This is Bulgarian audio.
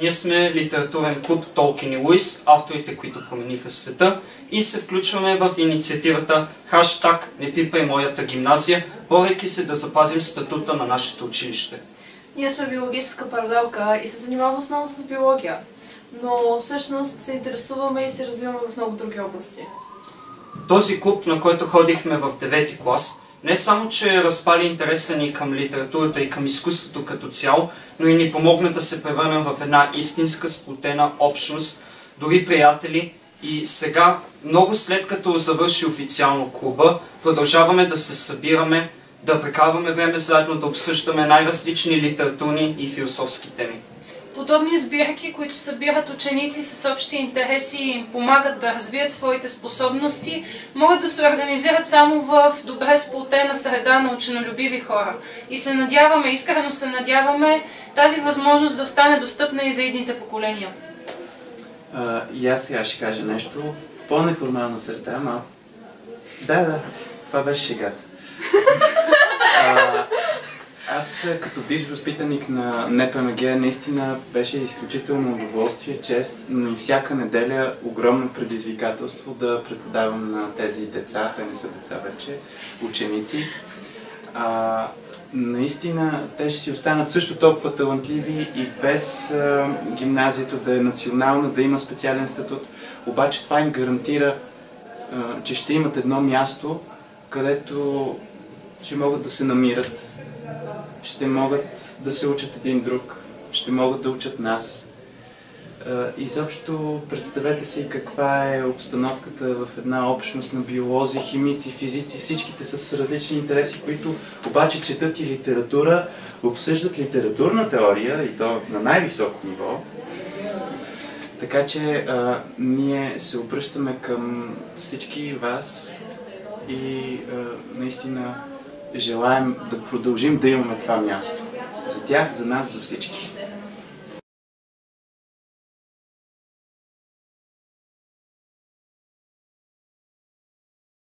Ние сме литературен клуб Толкин и Луис, авторите, които промениха света, и се включваме в инициативата хаштаг "Не пипай моята гимназия", борейки се да запазим статута на нашето училище. Ние сме биологическа паралелка и се занимаваме основно с биология, но всъщност се интересуваме и се развиваме в много други области. Този клуб, на който ходихме в 9-ти клас, не само че разпали интереса ни към литературата и към изкуството като цяло, но и ни помогна да се превърнем в една истинска сплотена общност, дори приятели. И сега, много след като завърши официално клуба, продължаваме да се събираме, да прекарваме време заедно, да обсъждаме най-различни литературни и философски теми. Подобни сбирки, които събират ученици с общи интереси и им помагат да развият своите способности, могат да се организират само в добре сплотена среда на ученолюбиви хора. И се надяваме, искрено се надяваме, тази възможност да остане достъпна и за идните поколения. И аз сега ще кажа нещо в по-неформална среда, ама... Да, това беше шегата. Аз като бивш възпитаник на НПМГ наистина беше изключително удоволствие, чест, но и всяка неделя огромно предизвикателство да преподавам на тези деца, те не са деца вече, ученици. Наистина те ще си останат също толкова талантливи и без гимназията да е национална, да има специален статут, обаче това им гарантира, че ще имат едно място, където ще могат да се намират, ще могат да се учат един друг, ще могат да учат нас. Изобщо представете си каква е обстановката в една общност на биолози, химици, физици, всичките с различни интереси, които обаче четат и литература, обсъждат литературна теория и то на най-високо ниво. Така че ние се обръщаме към всички вас и наистина желаем да продължим да имаме това място. За тях, за нас, за всички.